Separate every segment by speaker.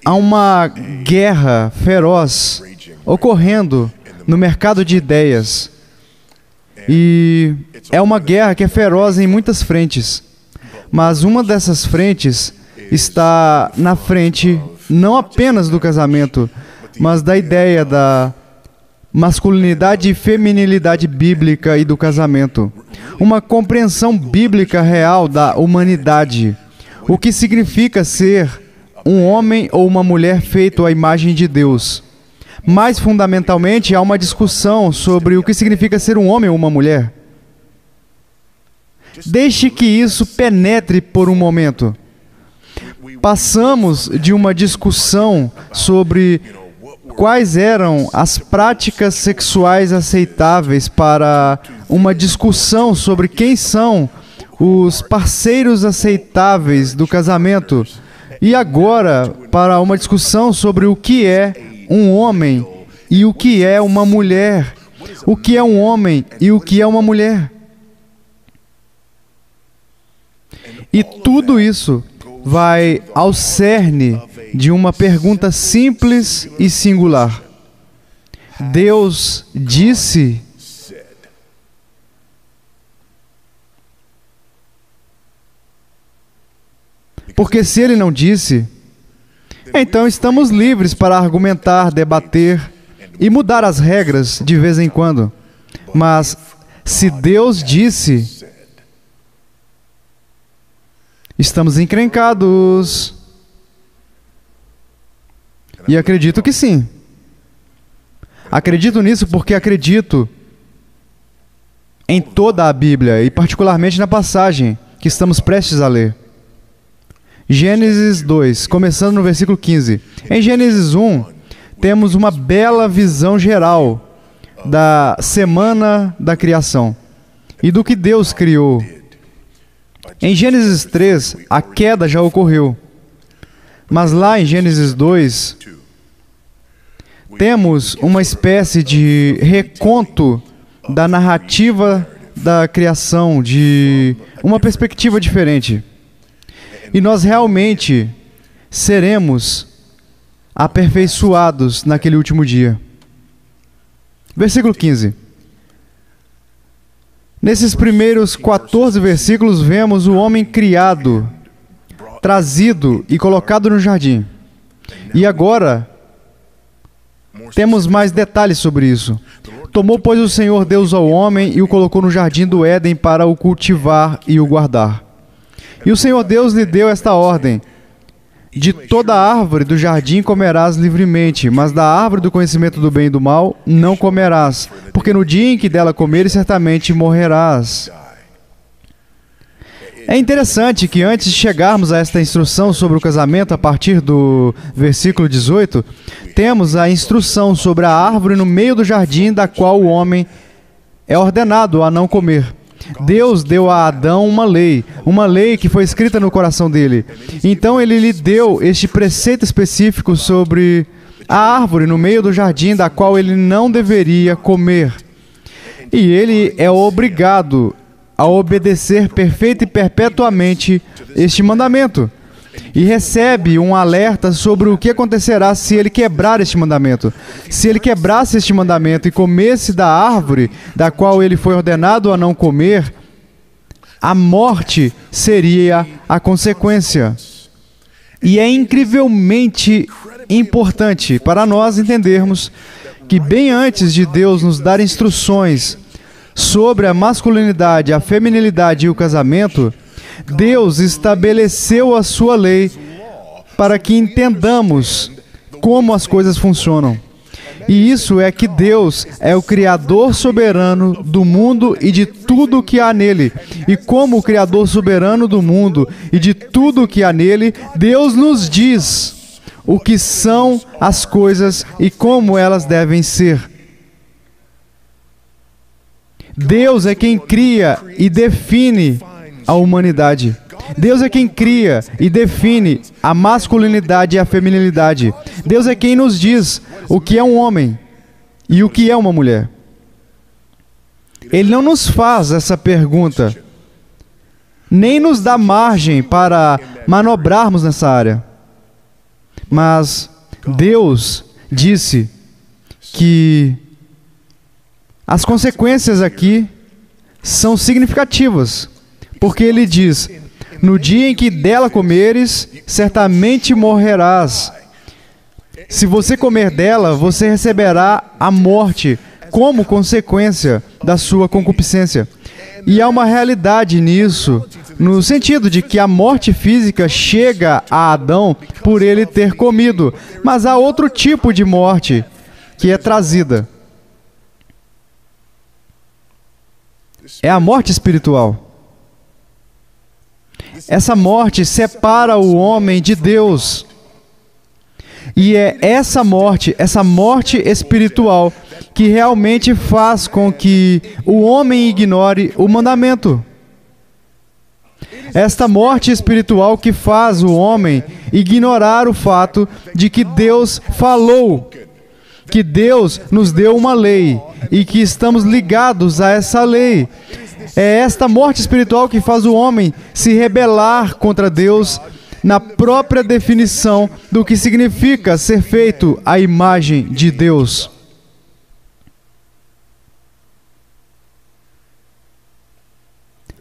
Speaker 1: há uma guerra feroz ocorrendo no mercado de ideias. E é uma guerra que é feroz em muitas frentes. Mas uma dessas frentes está na frente não apenas do casamento, mas da ideia da masculinidade e feminilidade bíblica e do casamento. Uma compreensão bíblica real da humanidade. O que significa ser um homem ou uma mulher feito à imagem de Deus. Mais fundamentalmente, há uma discussão sobre o que significa ser um homem ou uma mulher. Deixe que isso penetre por um momento. Passamos de uma discussão sobre quais eram as práticas sexuais aceitáveis para uma discussão sobre quem são os parceiros aceitáveis do casamento. E agora, para uma discussão sobre o que é um homem e o que é uma mulher. O que é um homem e o que é uma mulher. E tudo isso vai ao cerne de uma pergunta simples e singular. Deus disse. Porque se Ele não disse, então estamos livres para argumentar, debater e mudar as regras de vez em quando. Mas se Deus disse, estamos encrencados. E acredito que sim. Acredito nisso porque acredito em toda a Bíblia e particularmente na passagem que estamos prestes a ler. Gênesis 2, começando no versículo 15. Em Gênesis 1, temos uma bela visão geral da semana da criação e do que Deus criou. Em Gênesis 3, a queda já ocorreu. Mas lá em Gênesis 2, temos uma espécie de reconto da narrativa da criação, de uma perspectiva diferente. E nós realmente seremos aperfeiçoados naquele último dia. Versículo 15. Nesses primeiros 14 versículos, vemos o homem criado, trazido e colocado no jardim. E agora, temos mais detalhes sobre isso. Tomou, pois, o Senhor Deus ao homem e o colocou no jardim do Éden para o cultivar e o guardar. E o Senhor Deus lhe deu esta ordem: de toda árvore do jardim comerás livremente, mas da árvore do conhecimento do bem e do mal não comerás, porque no dia em que dela comeres, certamente morrerás. É interessante que antes de chegarmos a esta instrução sobre o casamento, a partir do versículo 18, temos a instrução sobre a árvore no meio do jardim, da qual o homem é ordenado a não comer. Deus deu a Adão uma lei que foi escrita no coração dele. Então ele lhe deu este preceito específico sobre a árvore no meio do jardim, da qual ele não deveria comer. E ele é obrigado a obedecer perfeita e perpetuamente este mandamento. E recebe um alerta sobre o que acontecerá se ele quebrar este mandamento. Se ele quebrasse este mandamento e comesse da árvore da qual ele foi ordenado a não comer, a morte seria a consequência. E é incrivelmente importante para nós entendermos que bem antes de Deus nos dar instruções sobre a masculinidade, a feminilidade e o casamento, Deus estabeleceu a sua lei para que entendamos como as coisas funcionam. E isso é que Deus é o Criador soberano do mundo e de tudo o que há nele. E como o Criador soberano do mundo e de tudo o que há nele, Deus nos diz o que são as coisas e como elas devem ser. Deus é quem cria e define a humanidade. Deus é quem cria e define a masculinidade e a feminilidade. Deus é quem nos diz o que é um homem e o que é uma mulher. Ele não nos faz essa pergunta, nem nos dá margem para manobrarmos nessa área. Mas Deus disse que as consequências aqui são significativas, porque Ele diz: no dia em que dela comeres, certamente morrerás. Se você comer dela, você receberá a morte como consequência da sua concupiscência. E há uma realidade nisso, no sentido de que a morte física chega a Adão por ele ter comido, mas há outro tipo de morte que é trazida. É a morte espiritual. Essa morte separa o homem de Deus. E é essa morte espiritual, que realmente faz com que o homem ignore o mandamento. Esta morte espiritual que faz o homem ignorar o fato de que Deus falou, que Deus nos deu uma lei e que estamos ligados a essa lei. É esta morte espiritual que faz o homem se rebelar contra Deus na própria definição do que significa ser feito à imagem de Deus.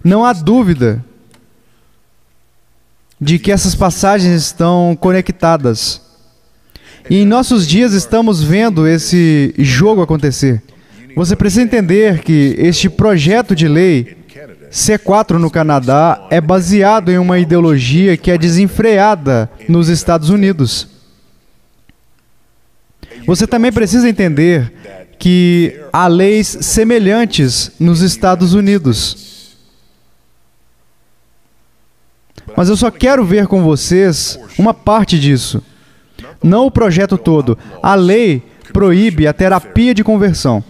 Speaker 1: Não há dúvida de que essas passagens estão conectadas. E em nossos dias estamos vendo esse jogo acontecer. Você precisa entender que este projeto de lei C4 no Canadá é baseado em uma ideologia que é desenfreada nos Estados Unidos. Você também precisa entender que há leis semelhantes nos Estados Unidos. Mas eu só quero ver com vocês uma parte disso. Não o projeto todo. A lei proíbe a terapia de conversão.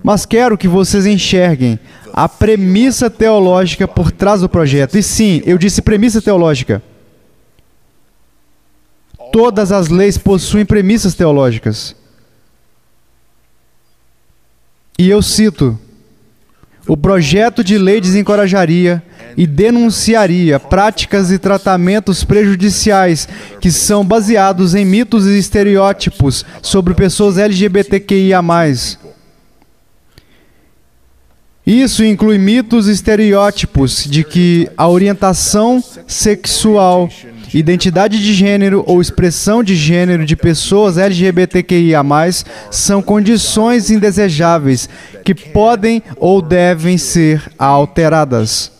Speaker 1: Mas quero que vocês enxerguem a premissa teológica por trás do projeto. E sim, eu disse premissa teológica. Todas as leis possuem premissas teológicas. E eu cito: o projeto de lei desencorajaria e denunciaria práticas e tratamentos prejudiciais que são baseados em mitos e estereótipos sobre pessoas LGBTQIA+. Isso inclui mitos e estereótipos de que a orientação sexual, identidade de gênero ou expressão de gênero de pessoas LGBTQIA+, são condições indesejáveis que podem ou devem ser alteradas.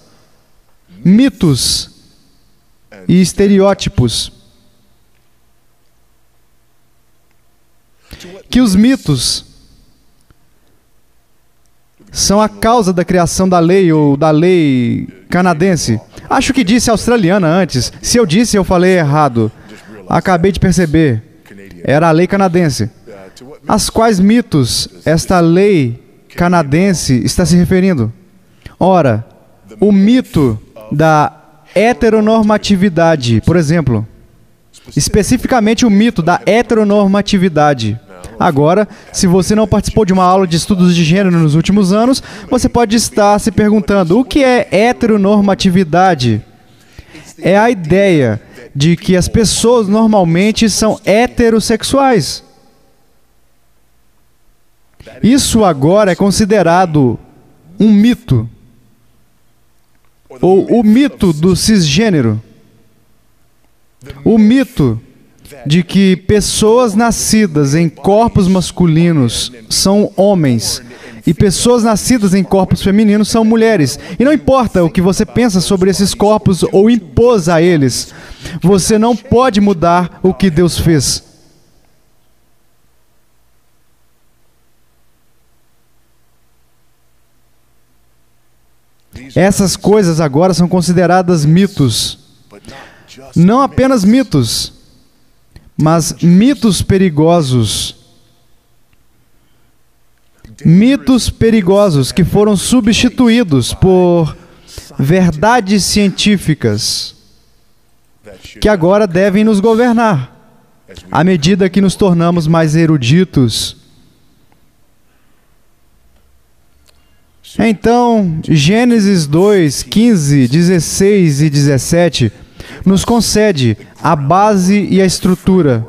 Speaker 1: Mitos e estereótipos. Que os mitos são a causa da criação da lei ou da lei canadense. Acho que disse australiana antes. Se eu disse, eu falei errado. Acabei de perceber. Era a lei canadense. Às quais mitos esta lei canadense está se referindo? Ora, o mito da heteronormatividade, por exemplo. Especificamente o mito da heteronormatividade. Agora, se você não participou de uma aula de estudos de gênero nos últimos anos, você pode estar se perguntando: o que é heteronormatividade? É a ideia de que as pessoas normalmente são heterossexuais. Isso agora é considerado um mito, ou o mito do cisgênero. O mito de que pessoas nascidas em corpos masculinos são homens e pessoas nascidas em corpos femininos são mulheres. E não importa o que você pensa sobre esses corpos ou impôs a eles, você não pode mudar o que Deus fez. Essas coisas agora são consideradas mitos. Não apenas mitos, mas mitos perigosos. Mitos perigosos que foram substituídos por verdades científicas que agora devem nos governar à medida que nos tornamos mais eruditos. Então, Gênesis 2, 15, 16 e 17 nos concede a base e a estrutura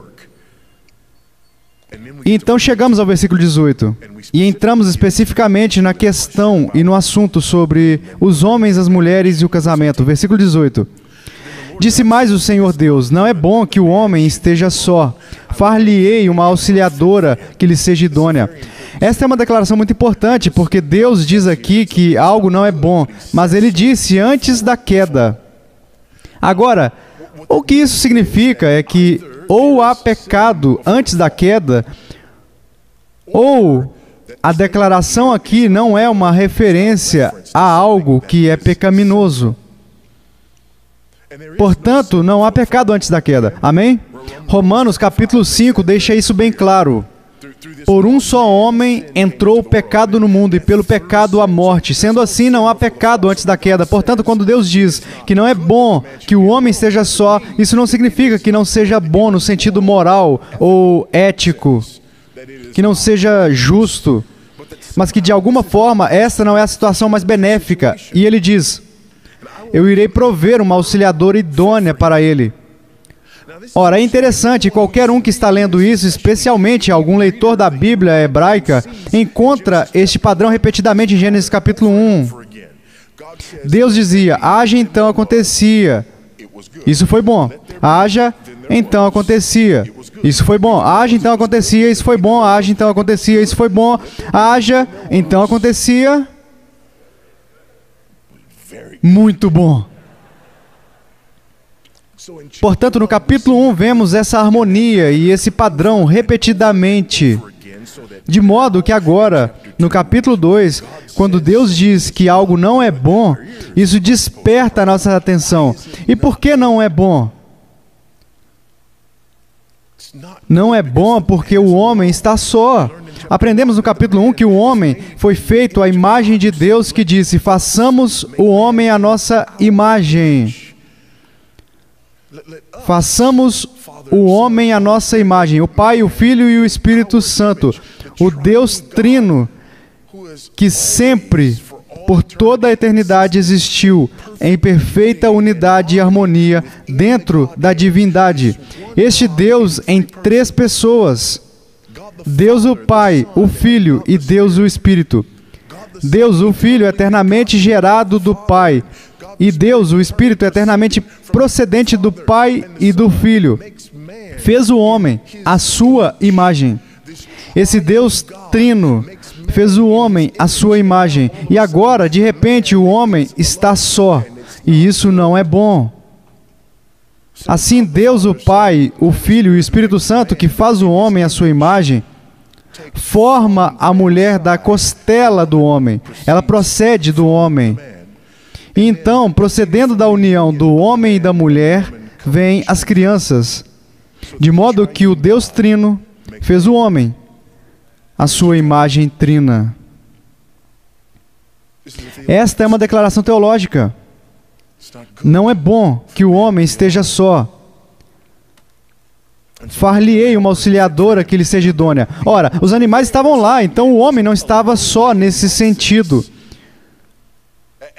Speaker 1: E então chegamos ao versículo 18 e entramos especificamente na questão e no assunto sobre os homens, as mulheres e o casamento. Versículo 18. Disse mais o Senhor Deus: não é bom que o homem esteja só. Far-lhe-ei uma auxiliadora que lhe seja idônea. Esta é uma declaração muito importante, porque Deus diz aqui que algo não é bom, mas Ele disse antes da queda. Agora, o que isso significa é que ou há pecado antes da queda, ou a declaração aqui não é uma referência a algo que é pecaminoso. Portanto, não há pecado antes da queda. Amém? Romanos capítulo 5 deixa isso bem claro. Por um só homem entrou o pecado no mundo, e pelo pecado a morte. Sendo assim, não há pecado antes da queda. Portanto, quando Deus diz que não é bom que o homem esteja só, isso não significa que não seja bom no sentido moral ou ético, que não seja justo, mas que de alguma forma essa não é a situação mais benéfica. E ele diz: eu irei prover uma auxiliadora idônea para ele. Ora, é interessante, qualquer um que está lendo isso, especialmente algum leitor da Bíblia hebraica, encontra este padrão repetidamente em Gênesis capítulo 1. Deus dizia: haja, então acontecia. Isso foi bom. Haja, então acontecia. Isso foi bom. Haja, então acontecia. Isso foi bom. Haja, então acontecia. Isso foi bom. Haja, então acontecia. Muito bom. Portanto, no capítulo 1, vemos essa harmonia e esse padrão repetidamente. De modo que agora, no capítulo 2, quando Deus diz que algo não é bom, isso desperta a nossa atenção. E por que não é bom? Não é bom porque o homem está só. Aprendemos no capítulo 1 que o homem foi feito à imagem de Deus, que disse: façamos o homem à nossa imagem. Façamos o homem à nossa imagem, o Pai, o Filho e o Espírito Santo, o Deus Trino, que sempre, por toda a eternidade, existiu em perfeita unidade e harmonia dentro da divindade. Este Deus em três pessoas: Deus o Pai, o Filho e Deus o Espírito. Deus o Filho eternamente gerado do Pai, e Deus o Espírito eternamente procedente do Pai e do Filho. Fez o homem à sua imagem. Esse Deus Trino fez o homem à sua imagem. E agora, de repente, o homem está só. E isso não é bom. Assim, Deus o Pai, o Filho e o Espírito Santo, que faz o homem à sua imagem, forma a mulher da costela do homem. Ela procede do homem. E então, procedendo da união do homem e da mulher, vêm as crianças. De modo que o Deus Trino fez o homem à sua imagem trina. Esta é uma declaração teológica. Não é bom que o homem esteja só. Far-lhe-ei uma auxiliadora que lhe seja idônea. Ora, os animais estavam lá, então o homem não estava só nesse sentido,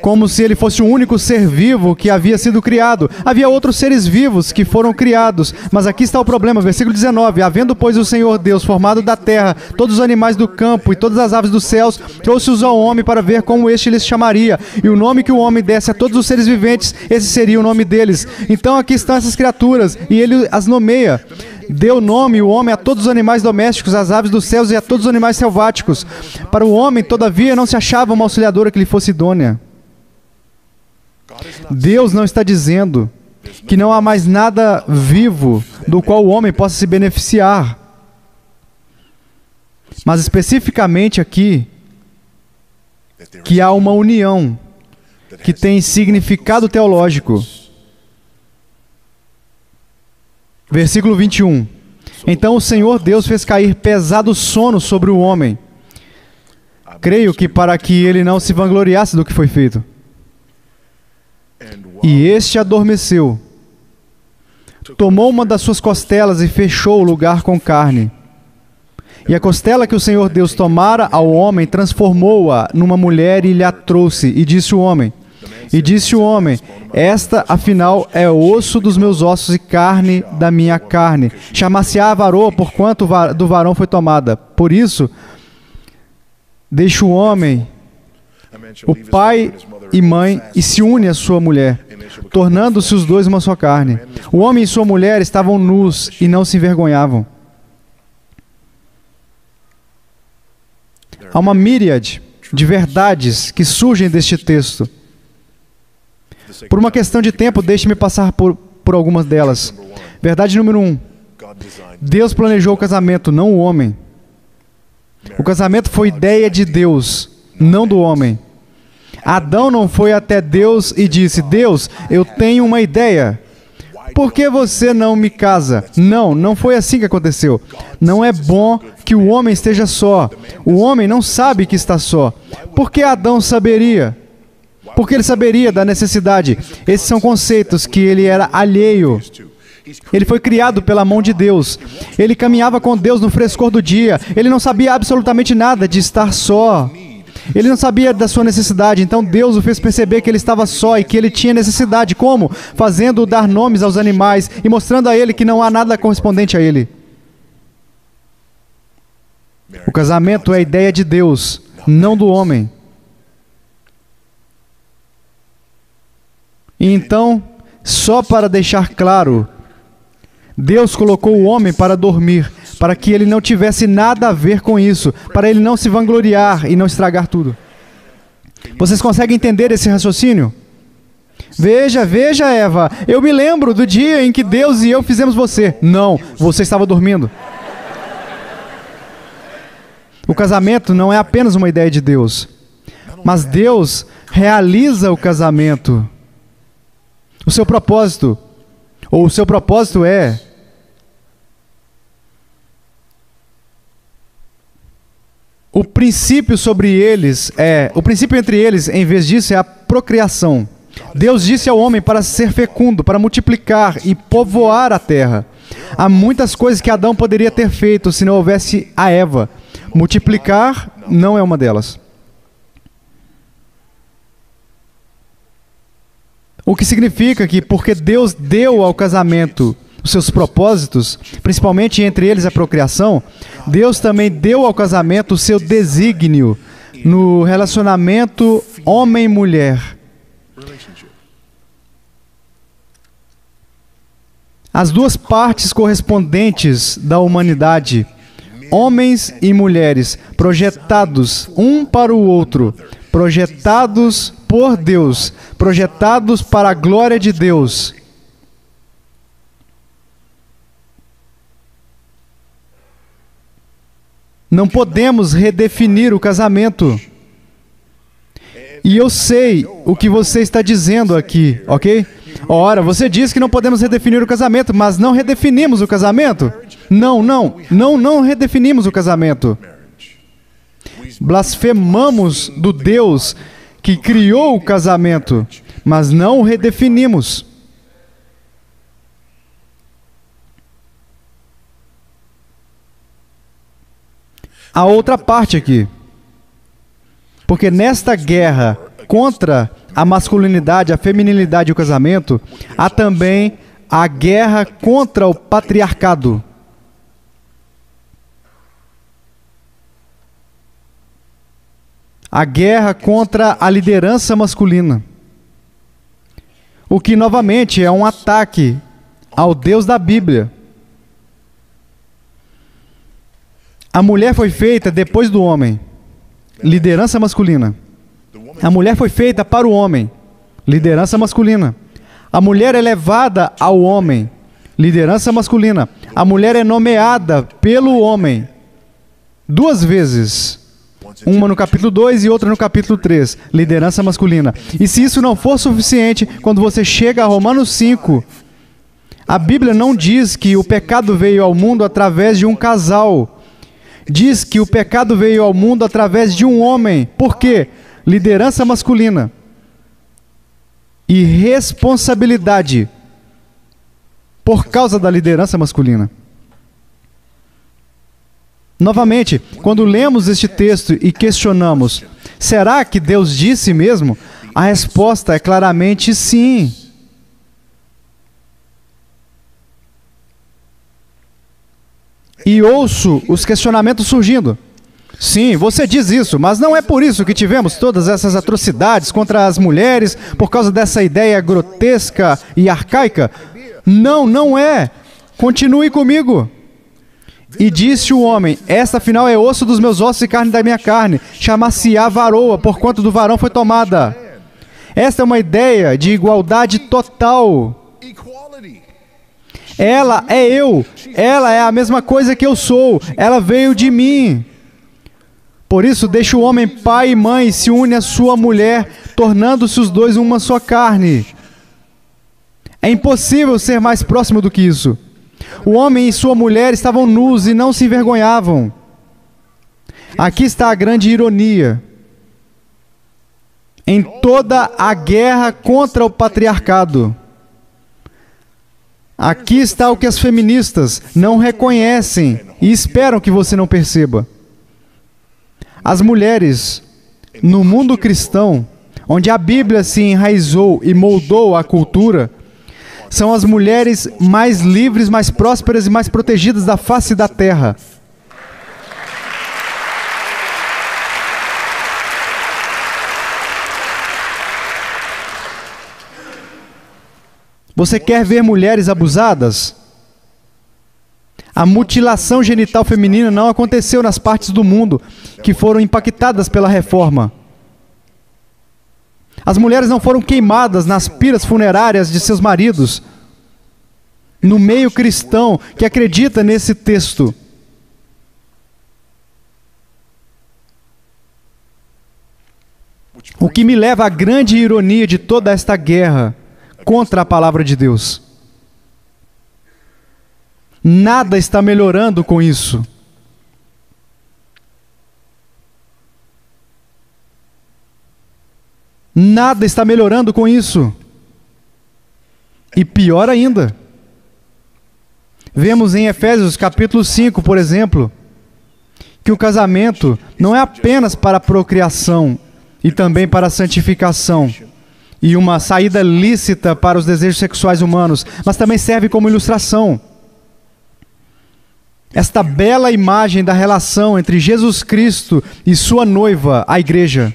Speaker 1: como se ele fosse o único ser vivo que havia sido criado. Havia outros seres vivos que foram criados, mas aqui está o problema, versículo 19. Havendo, pois, o Senhor Deus formado da terra todos os animais do campo e todas as aves dos céus, trouxe-os ao homem para ver como este lhes chamaria. E o nome que o homem desse a todos os seres viventes, esse seria o nome deles. Então aqui estão essas criaturas, e ele as nomeia. Deu nome o homem a todos os animais domésticos, às aves dos céus e a todos os animais selváticos. Para o homem, todavia, não se achava uma auxiliadora que lhe fosse idônea. Deus não está dizendo que não há mais nada vivo do qual o homem possa se beneficiar. Mas especificamente aqui, que há uma união que tem significado teológico. Versículo 21. Então o Senhor Deus fez cair pesado sono sobre o homem. Creio que para que ele não se vangloriasse do que foi feito. E este adormeceu. Tomou uma das suas costelas e fechou o lugar com carne. E a costela que o Senhor Deus tomara ao homem, transformou-a numa mulher e lhe a trouxe. E disse o homem: E disse o homem: esta, afinal, é osso dos meus ossos e carne da minha carne. Chamar-se-á varoa, porquanto do varão foi tomada. Por isso, deixa o homem, o pai e mãe, e se une à sua mulher, tornando-se os dois uma só carne. O homem e sua mulher estavam nus e não se envergonhavam. Há uma míriade de verdades que surgem deste texto. Por uma questão de tempo, deixe-me passar por algumas delas. Verdade número 1. Deus planejou o casamento, não o homem. O casamento foi ideia de Deus, não do homem. Adão não foi até Deus e disse: Deus, eu tenho uma ideia. Por que você não me casa? Não, não foi assim que aconteceu. Não é bom que o homem esteja só. O homem não sabe que está só. Por que Adão saberia? Porque ele saberia da necessidade. Esses são conceitos que ele era alheio. Ele foi criado pela mão de Deus. Ele caminhava com Deus no frescor do dia. Ele não sabia absolutamente nada de estar só. Ele não sabia da sua necessidade, então Deus o fez perceber que ele estava só e que ele tinha necessidade. Como? Fazendo-o dar nomes aos animais e mostrando a ele que não há nada correspondente a ele. O casamento é a ideia de Deus, não do homem. E então, só para deixar claro, Deus colocou o homem para dormir, para que ele não tivesse nada a ver com isso, para ele não se vangloriar e não estragar tudo. Vocês conseguem entender esse raciocínio? Veja, veja, Eva, eu me lembro do dia em que Deus e eu fizemos você. Não, você estava dormindo. O casamento não é apenas uma ideia de Deus, mas Deus realiza o casamento. O seu propósito, ou o seu propósito é o princípio o princípio entre eles, em vez disso, é a procriação. Deus disse ao homem para ser fecundo, para multiplicar e povoar a terra. Há muitas coisas que Adão poderia ter feito se não houvesse a Eva. Multiplicar não é uma delas. O que significa que, porque Deus deu ao casamento os seus propósitos, principalmente entre eles a procriação, Deus também deu ao casamento o seu desígnio no relacionamento homem-mulher. As duas partes correspondentes da humanidade, homens e mulheres, projetados um para o outro, projetados por Deus, projetados para a glória de Deus. Não podemos redefinir o casamento. E eu sei o que você está dizendo aqui, ok? Ora, você diz que não podemos redefinir o casamento, mas não redefinimos o casamento? Não redefinimos o casamento. Blasfemamos do Deus que criou o casamento, mas não o redefinimos. A outra parte aqui, porque nesta guerra contra a masculinidade, a feminilidade e o casamento, há também a guerra contra o patriarcado. A guerra contra a liderança masculina. O que, novamente, é um ataque ao Deus da Bíblia. A mulher foi feita depois do homem. Liderança masculina. A mulher foi feita para o homem. Liderança masculina. A mulher é levada ao homem. Liderança masculina. A mulher é nomeada pelo homem. 2 vezes. Uma no capítulo 2 e outra no capítulo 3. Liderança masculina. E se isso não for suficiente, quando você chega a Romanos 5, a Bíblia não diz que o pecado veio ao mundo através de um casal. Diz que o pecado veio ao mundo através de um homem. Por quê? Liderança masculina. E responsabilidade por causa da liderança masculina. Novamente, quando lemos este texto e questionamos, será que Deus disse mesmo? A resposta é claramente sim. E ouço os questionamentos surgindo. Sim, você diz isso, mas não é por isso que tivemos todas essas atrocidades contra as mulheres, por causa dessa ideia grotesca e arcaica? Não, não é. Continue comigo. E disse o homem: esta afinal é osso dos meus ossos e carne da minha carne. Chamar-se-á varoa, porquanto do varão foi tomada. Esta é uma ideia de igualdade total. Ela é eu. Ela é a mesma coisa que eu sou. Ela veio de mim. Por isso, deixa o homem pai e mãe e se une à sua mulher, tornando-se os dois uma só carne. É impossível ser mais próximo do que isso. O homem e sua mulher estavam nus e não se envergonhavam. Aqui está a grande ironia. Em toda a guerra contra o patriarcado. Aqui está o que as feministas não reconhecem e esperam que você não perceba. As mulheres, no mundo cristão, onde a Bíblia se enraizou e moldou a cultura, são as mulheres mais livres, mais prósperas e mais protegidas da face da terra. Você quer ver mulheres abusadas? A mutilação genital feminina não aconteceu nas partes do mundo que foram impactadas pela reforma. As mulheres não foram queimadas nas piras funerárias de seus maridos. No meio cristão que acredita nesse texto. O que me leva à grande ironia de toda esta guerra contra a palavra de Deus. Nada está melhorando com isso. Nada está melhorando com isso. E pior ainda, vemos em Efésios capítulo 5, por exemplo, que o casamento não é apenas para a procriação e também para a santificação e uma saída lícita para os desejos sexuais humanos, mas também serve como ilustração. Esta bela imagem da relação entre Jesus Cristo e sua noiva, a igreja.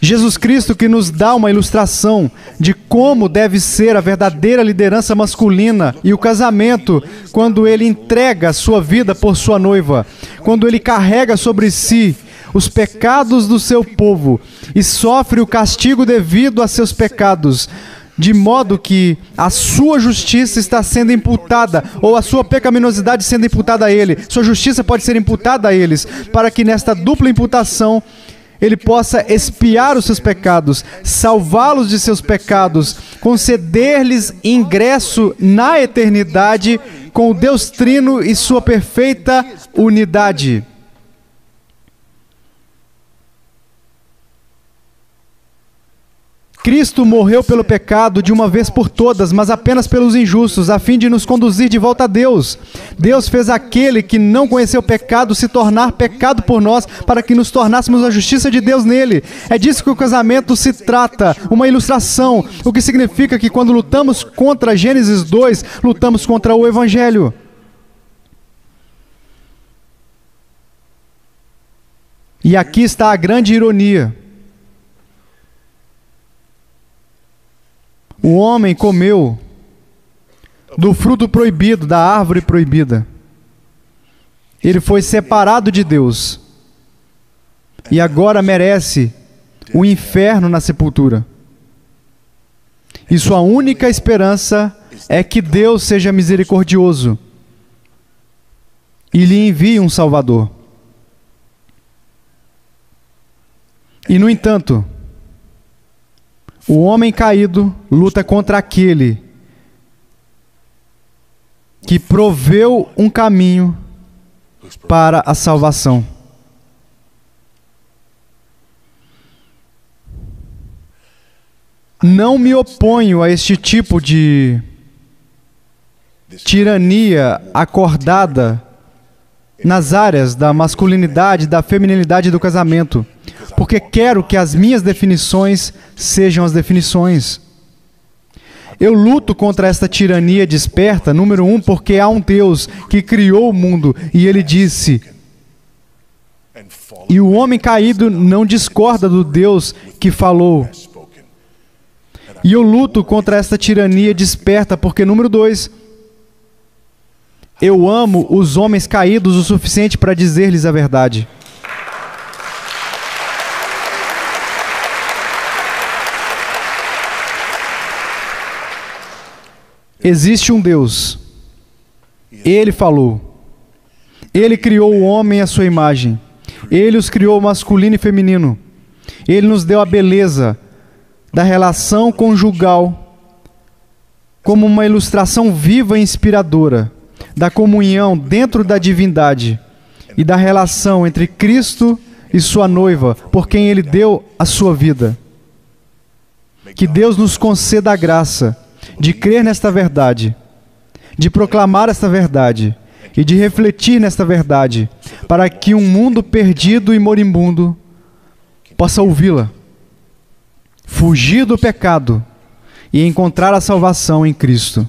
Speaker 1: Jesus Cristo que nos dá uma ilustração de como deve ser a verdadeira liderança masculina e o casamento quando ele entrega a sua vida por sua noiva, quando ele carrega sobre si os pecados do seu povo e sofre o castigo devido a seus pecados, de modo que a sua justiça está sendo imputada, ou a sua pecaminosidade sendo imputada a ele. Sua justiça pode ser imputada a eles, para que nesta dupla imputação ele possa expiar os seus pecados, salvá-los de seus pecados, conceder-lhes ingresso na eternidade com o Deus Trino e sua perfeita unidade. Cristo morreu pelo pecado de uma vez por todas, mas apenas pelos injustos, a fim de nos conduzir de volta a Deus. Deus fez aquele que não conheceu pecado se tornar pecado por nós, para que nos tornássemos a justiça de Deus nele. É disso que o casamento se trata, uma ilustração, o que significa que quando lutamos contra Gênesis 2, lutamos contra o Evangelho. E aqui está a grande ironia. O homem comeu do fruto proibido, da árvore proibida. Ele foi separado de Deus. E agora merece o inferno na sepultura. E sua única esperança é que Deus seja misericordioso e lhe envie um Salvador. E, no entanto, o homem caído luta contra aquele que proveu um caminho para a salvação. Não me oponho a este tipo de tirania acordada nas áreas da masculinidade, da feminilidade do casamento, porque quero que as minhas definições sejam as definições. Eu luto contra esta tirania desperta, número 1, porque há um Deus que criou o mundo e Ele disse... E o homem caído não discorda do Deus que falou. E eu luto contra esta tirania desperta, porque, número 2, eu amo os homens caídos o suficiente para dizer-lhes a verdade. Existe um Deus. Ele falou. Ele criou o homem à sua imagem. Ele os criou masculino e feminino. Ele nos deu a beleza da relação conjugal como uma ilustração viva e inspiradora da comunhão dentro da divindade e da relação entre Cristo e sua noiva, por quem Ele deu a sua vida. Que Deus nos conceda a graça de crer nesta verdade, de proclamar esta verdade e de refletir nesta verdade, para que um mundo perdido e moribundo possa ouvi-la, fugir do pecado e encontrar a salvação em Cristo.